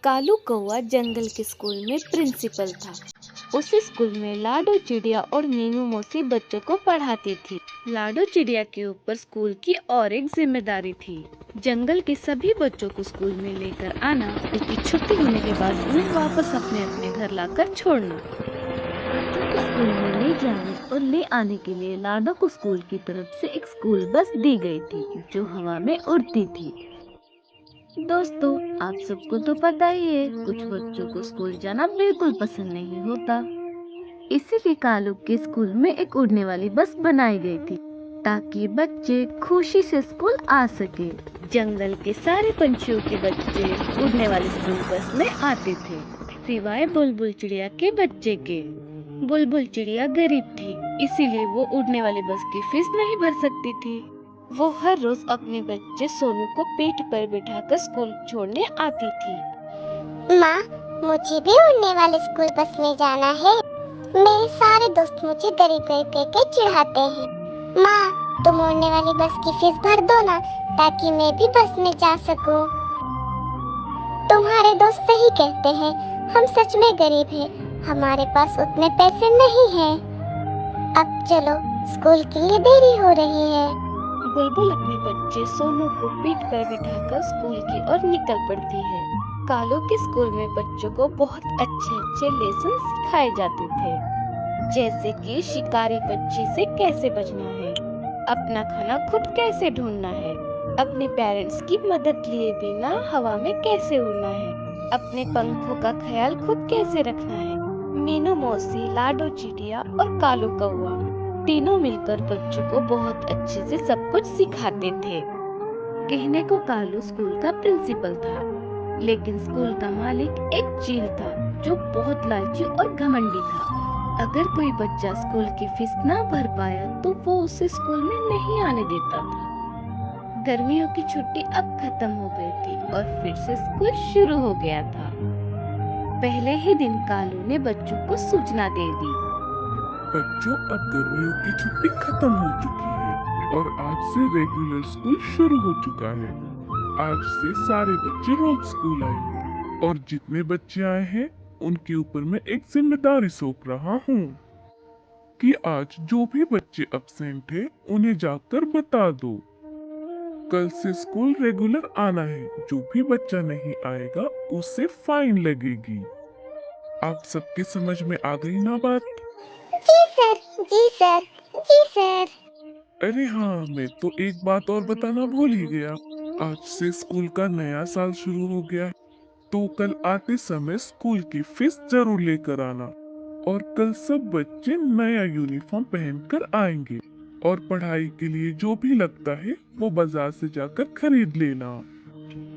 कालू कौआ जंगल के स्कूल में प्रिंसिपल था। उस स्कूल में लाडो चिड़िया और मीनू मौसी बच्चों को पढ़ाती थी। लाडो चिड़िया के ऊपर स्कूल की और एक जिम्मेदारी थी, जंगल के सभी बच्चों को स्कूल में लेकर आना, उसकी छुट्टी होने के बाद उन्हें वापस अपने अपने घर लाकर छोड़ना। बच्चों को स्कूल में ले जाने और ले आने के लिए लाडो को स्कूल की तरफ से एक स्कूल बस दी गई थी जो हवा में उड़ती थी। दोस्तों, आप सबको तो पता ही है, कुछ बच्चों को स्कूल जाना बिल्कुल पसंद नहीं होता। इसीलिए कालू के स्कूल में एक उड़ने वाली बस बनाई गई थी ताकि बच्चे खुशी से स्कूल आ सके। जंगल के सारे पंछियों के बच्चे उड़ने वाली स्कूल बस में आते थे, सिवाय बुलबुल चिड़िया के बच्चे के। बुलबुल चिड़िया गरीब थी, इसीलिए वो उड़ने वाली बस की फीस नहीं भर सकती थी। वो हर रोज अपने बच्चे सोनू को पीठ पर बिठाकर स्कूल छोड़ने आती थी। माँ, मुझे भी उड़ने वाले स्कूल बस में जाना है। मेरे सारे दोस्त मुझे गरीब गरीब कह के चिढ़ाते हैं। माँ, तुम उड़ने वाली बस की फीस भर दो ना, ताकि मैं भी बस में जा सकूं। तुम्हारे दोस्त सही कहते हैं, हम सच में गरीब हैं, हमारे पास उतने पैसे नहीं हैं। अब चलो, स्कूल के लिए देरी हो रही है। बुलबुल अपने बच्चे सोनू को पीठ पर बिठाकर स्कूल की ओर निकल पड़ती है। कालू के स्कूल में बच्चों को बहुत अच्छे अच्छे लेसन सिखाए जाते थे, जैसे कि शिकारी पक्षी से कैसे बचना है, अपना खाना खुद कैसे ढूंढना है, अपने पेरेंट्स की मदद लिए बिना हवा में कैसे उड़ना है, अपने पंखों का ख्याल खुद कैसे रखना है। मीनू मौसी, लाडो चिड़िया और कालू कौआ तीनों मिलकर बच्चों को बहुत अच्छे से सब कुछ सिखाते थे। कहने को कालू स्कूल का प्रिंसिपल था, लेकिन स्कूल का मालिक एक चील था जो बहुत लालची और घमंडी था। अगर कोई बच्चा स्कूल की फीस ना भर पाया तो वो उसे स्कूल में नहीं आने देता था। गर्मियों की छुट्टी अब खत्म हो गई थी और फिर से स्कूल शुरू हो गया था। पहले ही दिन कालू ने बच्चों को सूचना दे दी। बच्चों, अब गर्मियों की छुट्टी खत्म हो चुकी है और आज से रेगुलर स्कूल शुरू हो चुका है। आज से सारे बच्चे रोज स्कूल आएंगे और जितने बच्चे आए हैं उनके ऊपर मैं एक जिम्मेदारी सौंप रहा हूँ कि आज जो भी बच्चे अब्सेंट है उन्हें जाकर बता दो। कल से स्कूल रेगुलर आना है, जो भी बच्चा नहीं आएगा उसे फाइन लगेगी। आप सबके समझ में आ गई ना बात? जी सर, जी सर, जी सर। अरे हाँ, मैं तो एक बात और बताना भूल ही गया। आज से स्कूल का नया साल शुरू हो गया है, तो कल आते समय स्कूल की फीस जरूर लेकर आना। और कल सब बच्चे नया यूनिफॉर्म पहनकर आएंगे और पढ़ाई के लिए जो भी लगता है वो बाजार से जाकर खरीद लेना।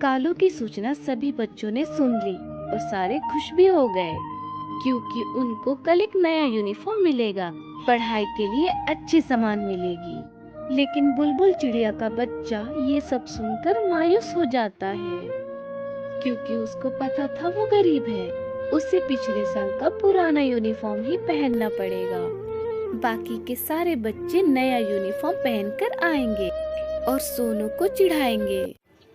कालू की सूचना सभी बच्चों ने सुन ली और सारे खुश भी हो गए, क्योंकि उनको कल एक नया यूनिफॉर्म मिलेगा, पढ़ाई के लिए अच्छी सामान मिलेगी। लेकिन बुलबुल चिड़िया का बच्चा ये सब सुनकर मायूस हो जाता है, क्योंकि उसको पता था वो गरीब है, उसे पिछले साल का पुराना यूनिफॉर्म ही पहनना पड़ेगा। बाकी के सारे बच्चे नया यूनिफॉर्म पहनकर आएंगे और सोनू को चिढ़ाएंगे।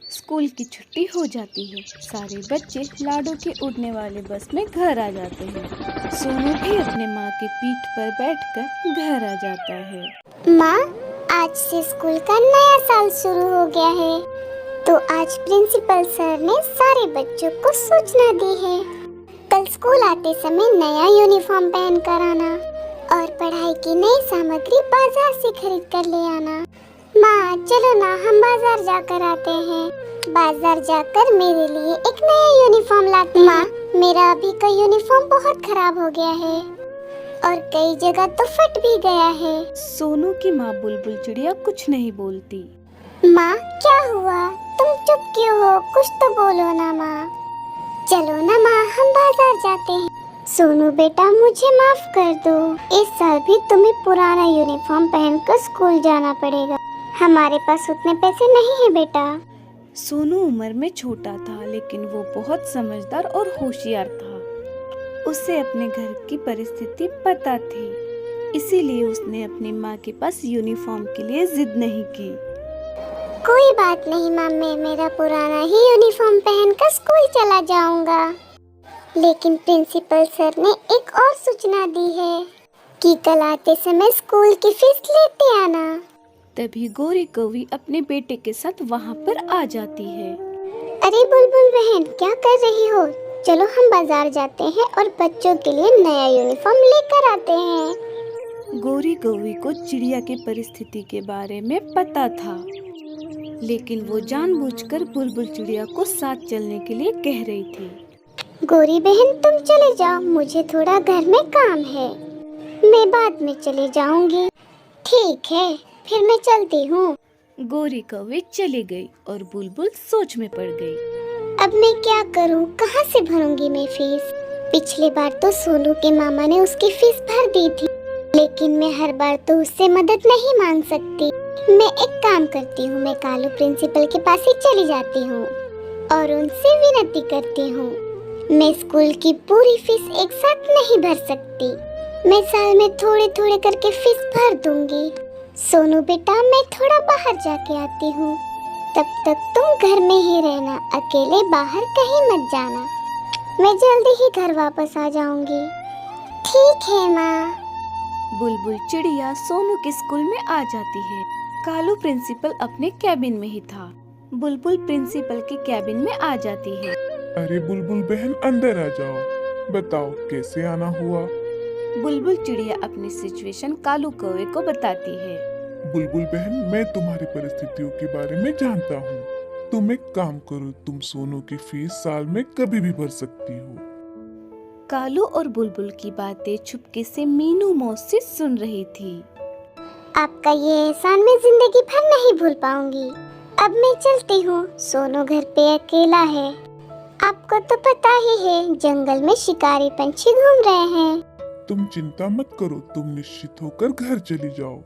स्कूल की छुट्टी हो जाती है, सारे बच्चे लाडो के उड़ने वाले बस में घर आ जाते हैं। सोनू भी अपने माँ के पीठ पर बैठकर घर आ जाता है। माँ, आज से स्कूल का नया साल शुरू हो गया है, तो आज प्रिंसिपल सर ने सारे बच्चों को सूचना दी है। कल स्कूल आते समय नया यूनिफॉर्म पहन कर आना और पढ़ाई की नई सामग्री बाजार से खरीद कर ले आना। माँ, चलो ना, हम बाजार जाकर आते हैं। बाजार जाकर मेरे लिए एक नया यूनिफॉर्म लाते हैं। माँ, मेरा अभी का यूनिफॉर्म बहुत खराब हो गया है और कई जगह तो फट भी गया है। सोनू की माँ बुलबुल चिड़िया कुछ नहीं बोलती। माँ, क्या हुआ? तुम चुप क्यों हो? कुछ तो बोलो ना माँ। चलो ना माँ, हम बाजार जाते हैं। सोनू बेटा, मुझे माफ कर दो, इस साल भी तुम्हें पुराना यूनिफॉर्म पहनकर स्कूल जाना पड़ेगा। हमारे पास उतने पैसे नहीं है बेटा। सोनू उम्र में छोटा था, लेकिन वो बहुत समझदार और होशियार था। उसे अपने घर की परिस्थिति पता थी, इसीलिए उसने अपनी माँ के पास यूनिफॉर्म के लिए जिद नहीं की। कोई बात नहीं मैम, मैं मेरा पुराना ही यूनिफॉर्म पहनकर स्कूल चला जाऊंगा। लेकिन प्रिंसिपल सर ने एक और सूचना दी है कि कल आते समय स्कूल की फीस लेते आना। तभी गौरी कौवी अपने बेटे के साथ वहाँ पर आ जाती है। अरे बुलबुल बहन, क्या कर रही हो? चलो हम बाजार जाते हैं और बच्चों के लिए नया यूनिफॉर्म लेकर आते हैं। गौरी कौवी को चिड़िया की परिस्थिति के बारे में पता था, लेकिन वो जानबूझकर बुलबुल चिड़िया को साथ चलने के लिए कह रही थी। गौरी बहन तुम चले जाओ, मुझे थोड़ा घर में काम है, मैं बाद में चले जाऊंगी। ठीक है, फिर मैं चलती हूँ। गौरी कौवी चली गई और बुलबुल सोच में पड़ गई। अब मैं क्या करूँ, कहाँ से भरूंगी मैं फीस? पिछले बार तो सोनू के मामा ने उसकी फीस भर दी थी, लेकिन मैं हर बार तो उससे मदद नहीं मांग सकती। मैं एक काम करती हूँ, मैं कालू प्रिंसिपल के पास ही चली जाती हूँ और उनसे विनती करती हूँ। मैं स्कूल की पूरी फीस एक साथ नहीं भर सकती, मैं साल में थोड़े थोड़े करके फीस भर दूंगी। सोनू बेटा, मैं थोड़ा बाहर जाके आती हूँ, तब तक तुम घर में ही रहना, अकेले बाहर कहीं मत जाना। मैं जल्दी ही घर वापस आ जाऊंगी। ठीक है माँ। बुलबुल चिड़िया सोनू के स्कूल में आ जाती है। कालू प्रिंसिपल अपने कैबिन में ही था। बुलबुल प्रिंसिपल के कैबिन में आ जाती है। अरे बुलबुल बहन, अंदर आ जाओ, बताओ कैसे आना हुआ। बुलबुल चिड़िया अपनी सिचुएशन कालू कौवे को बताती है। बुलबुल बहन, मैं तुम्हारी परिस्थितियों के बारे में जानता हूँ। तुम एक काम करो, तुम सोनू की फीस साल में कभी भी भर सकती हो। कालू और बुलबुल की बातें चुपके से मीनू मौसी सुन रही थी। आपका ये एहसान मैं जिंदगी भर नहीं भूल पाऊंगी। अब मैं चलती हूँ, सोनू घर पे अकेला है। आपको तो पता ही है, जंगल में शिकारी पंछी घूम रहे हैं। तुम चिंता मत करो, तुम निश्चित होकर घर चली जाओ।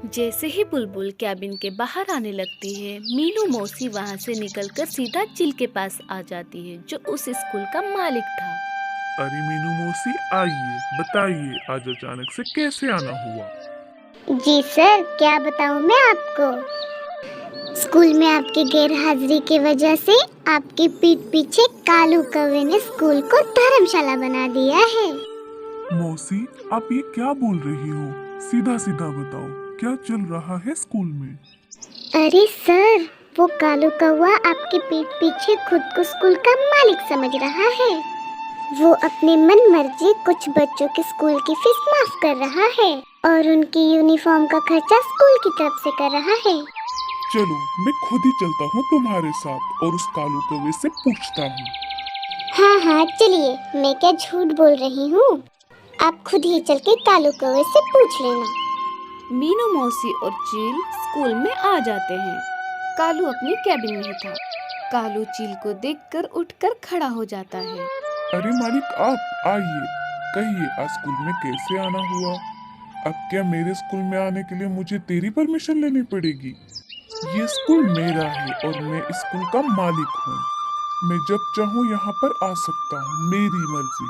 जैसे ही बुलबुल कैबिन के बाहर आने लगती है, मीनू मौसी वहाँ से निकलकर सीधा चिल के पास आ जाती है, जो उस स्कूल का मालिक था। अरे मीनू मौसी, आइए, बताइए आज अचानक से कैसे आना हुआ। जी सर, क्या बताऊँ मैं आपको। स्कूल में आपकी गैर हाजिरी की वजह से आपकी पीठ पीछे कालू कौवे ने स्कूल को धर्मशाला बना दिया है। मौसी, आप ये क्या बोल रही हो? सीधा सीधा बताओ, क्या चल रहा है स्कूल में? अरे सर, वो कालू कौवा आपके पीठ पीछे खुद को स्कूल का मालिक समझ रहा है। वो अपने मन मर्जी कुछ बच्चों के स्कूल की फीस माफ कर रहा है और उनकी यूनिफॉर्म का खर्चा स्कूल की तरफ से कर रहा है। चलो, मैं खुद ही चलता हूँ तुम्हारे साथ और उस कालू कौवे से पूछता हूँ। हाँ हाँ चलिए, मैं क्या झूठ बोल रही हूँ। आप खुद ही चल के कालू कौवे से पूछ लेना। मीनू मौसी और चील स्कूल में आ जाते हैं। कालू अपने कैबिन में ही था। कालू चील को देखकर उठकर खड़ा हो जाता है। अरे मालिक, आप आइए, कहिए आज स्कूल में कैसे आना हुआ? अब क्या मेरे स्कूल में आने के लिए मुझे तेरी परमिशन लेनी पड़ेगी? ये स्कूल मेरा है और मैं इस स्कूल का मालिक हूँ। मैं जब चाहूँ यहाँ पर आ सकता हूँ, मेरी मर्जी।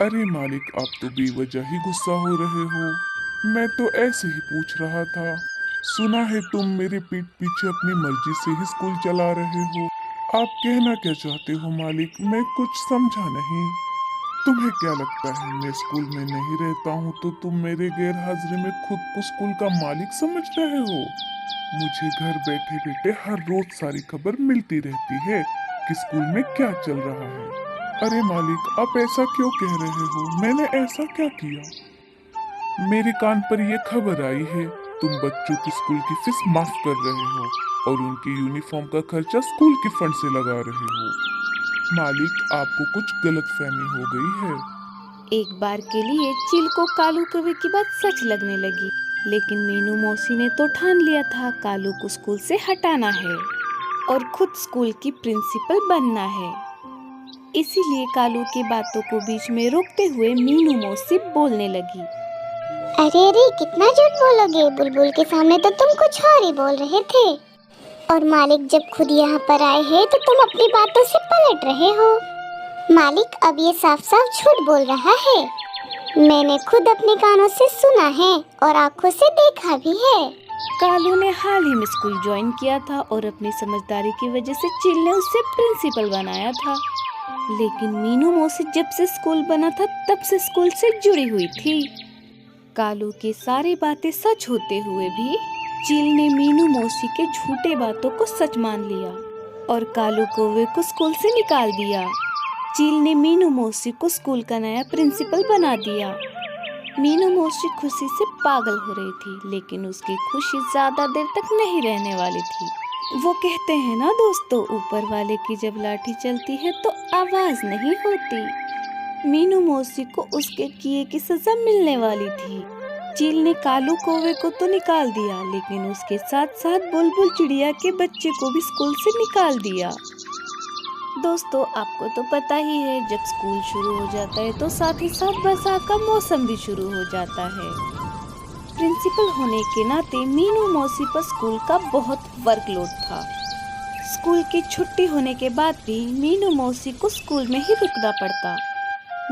अरे मालिक, आप तो बेवजह ही गुस्सा हो रहे हो। मैं तो ऐसे ही पूछ रहा था। सुना है तुम मेरे पीठ पीछे अपनी मर्जी से ही स्कूल चला रहे हो। आप कहना क्या चाहते हो मालिक? मैं कुछ समझा नहीं। तुम्हें क्या लगता है मैं स्कूल में नहीं रहता हूँ तो तुम मेरे गैर हाजिरी में खुद को स्कूल का मालिक समझ रहे हो? मुझे घर बैठे बैठे हर रोज सारी खबर मिलती रहती है कि स्कूल में क्या चल रहा है। अरे मालिक, आप ऐसा क्यों कह रहे हो? मैंने ऐसा क्या किया? मेरे कान पर यह खबर आई है तुम बच्चों की स्कूल की फीस माफ कर रहे हो और उनकी यूनिफॉर्म का खर्चा स्कूल के फंड से लगा रहे हो। मालिक, आपको कुछ गलतफहमी हो गई है। एक बार के लिए चील को कालू कौवे की बात सच लगने लगी, लेकिन मीनू मौसी ने तो ठान लिया था कालू को स्कूल से हटाना है और खुद स्कूल की प्रिंसिपल बनना है। इसीलिए कालू की बातों को बीच में रोकते हुए मीनू मौसी बोलने लगी। अरे अरे, कितना झूठ बोलोगे? बुलबुल के सामने तो तुम कुछ और ही बोल रहे थे, और मालिक जब खुद यहाँ पर आए हैं तो तुम अपनी बातों से पलट रहे हो। मालिक अब ये साफ साफ झूठ बोल रहा है। मैंने खुद अपने कानों से सुना है और आंखों से देखा भी है। कालू ने हाल ही में स्कूल ज्वाइन किया था और अपनी समझदारी की वजह से चिल ने उसे प्रिंसिपल बनाया था। लेकिन मीनू मौसी जब से स्कूल बना था तब से स्कूल से जुड़ी हुई थी। कालू की सारी बातें सच होते हुए भी चिल ने मीनू मौसी के झूठे बातों को सच मान लिया और कालू कौवे को स्कूल से निकाल दिया। चिल ने मीनू मौसी को स्कूल का नया प्रिंसिपल बना दिया। मीनू मौसी खुशी से पागल हो रही थी, लेकिन उसकी खुशी ज्यादा देर तक नहीं रहने वाली थी। वो कहते हैं ना दोस्तों, ऊपर वाले की जब लाठी चलती है तो आवाज नहीं होती। मीनू मौसी को उसके किए की सजा मिलने वाली थी। चील ने कालू कौवे को तो निकाल दिया, लेकिन उसके साथ साथ बुलबुल चिड़िया के बच्चे को भी स्कूल से निकाल दिया। दोस्तों, आपको तो पता ही है, जब स्कूल शुरू हो जाता है तो साथ ही साथ बरसात का मौसम भी शुरू हो जाता है। प्रिंसिपल होने के नाते मीनू मौसी पर स्कूल का बहुत वर्कलोड था। स्कूल की छुट्टी होने के बाद भी मीनू मौसी को स्कूल में ही रुकना पड़ता।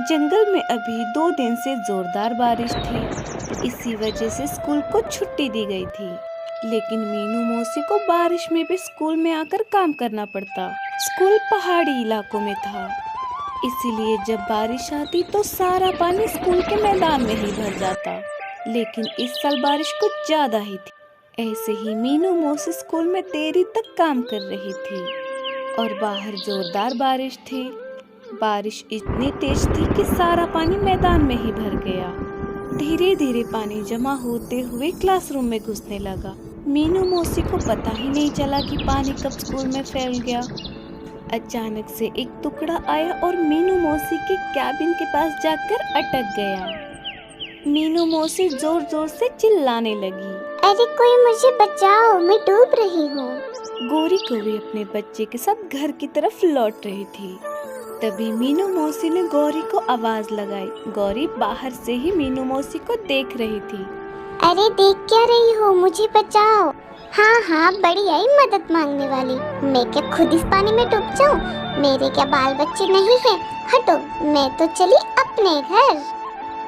जंगल में अभी 2 दिन से जोरदार बारिश थी, तो इसी वजह से स्कूल को छुट्टी दी गई थी। लेकिन मीनू मौसी को बारिश में भी स्कूल में आकर काम करना पड़ता। स्कूल पहाड़ी इलाकों में था, इसीलिए जब बारिश आती तो सारा पानी स्कूल के मैदान में ही भर जाता। लेकिन इस साल बारिश कुछ ज्यादा ही थी। ऐसे ही मीनू मौसी स्कूल में देरी तक काम कर रही थी और बाहर जोरदार बारिश थी। बारिश इतनी तेज थी कि सारा पानी मैदान में ही भर गया। धीरे धीरे पानी जमा होते हुए क्लासरूम में घुसने लगा। मीनू मौसी को पता ही नहीं चला कि पानी कब स्कूल में फैल गया। अचानक से एक टुकड़ा आया और मीनू मौसी के कैबिन के पास जाकर अटक गया। मीनू मौसी जोर जोर से चिल्लाने लगी, अरे कोई मुझे बचाओ, मैं डूब रही हूँ। गौरी कौवी अपने बच्चे के साथ घर की तरफ लौट रही थी। तभी मीनू मौसी ने गौरी को आवाज लगाई। गौरी बाहर से ही मीनू मौसी को देख रही थी। अरे देख क्या रही हो, मुझे बचाओ। हाँ हाँ, बड़ी आई मदद मांगने वाली। मैं क्या खुद इस पानी में डूब जाऊँ? मेरे क्या बाल बच्चे नहीं हैं? हटो, मैं तो चली अपने घर।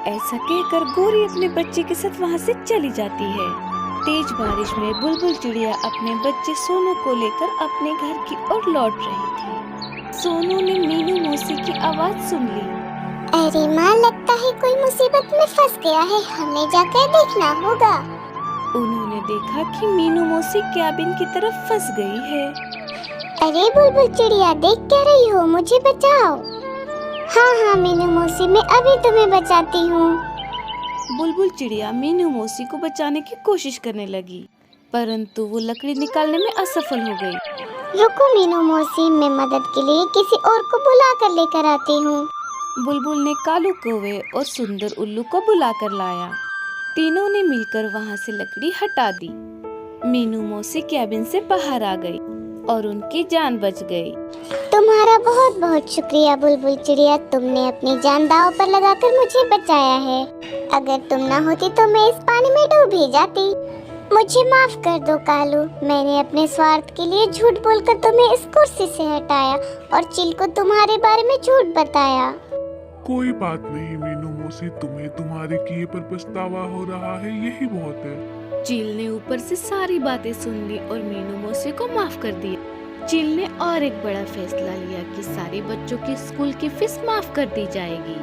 ऐसा कहकर गौरी अपने बच्चे के साथ वहाँ से चली जाती है। तेज बारिश में बुलबुल चिड़िया अपने बच्चे सोनू को लेकर अपने घर की ओर लौट रही थी। सोनू ने मीनू मौसी की आवाज सुन ली। अरे माँ, लगता है कोई मुसीबत में फंस गया है, हमें जाकर देखना होगा। उन्होंने देखा कि मीनू मौसी कैबिन की तरफ फंस गई है। अरे बुलबुल चिड़िया, देख क्या रही हो, मुझे बचाओ। हाँ हाँ मीनू मौसी, मैं अभी तुम्हें बचाती हूँ। बुलबुल चिड़िया मीनू मौसी को बचाने की कोशिश करने लगी, परंतु वो लकड़ी निकालने में असफल हो गई। रुको मीनू मौसी, मैं मदद के लिए किसी और को बुला कर लेकर आती हूँ। बुलबुल ने कालू कौवे और सुंदर उल्लू को बुलाकर लाया। तीनों ने मिलकर वहाँ से लकड़ी हटा दी। मीनू मौसी कैबिन से बाहर आ गई और उनकी जान बच गई। तुम्हारा बहुत बहुत शुक्रिया बुलबुल चिड़िया, तुमने अपनी जान दांव पर लगाकर मुझे बचाया है। अगर तुम ना होती तो मैं इस पानी में डूब ही जाती। मुझे माफ कर दो कालू, मैंने अपने स्वार्थ के लिए झूठ बोलकर तुम्हें इस कुर्सी से हटाया और चिल को तुम्हारे बारे में झूठ बताया। कोई बात नहीं मीनू मौसी, तुम्हें तुम्हारे किए पर पछतावा हो रहा है, यही बहुत है। चिल ने ऊपर से सारी बातें सुन ली और मीनू मौसी को माफ कर दिया। चिल ने और एक बड़ा फैसला लिया कि सारे बच्चों की स्कूल की फीस माफ कर दी जाएगी।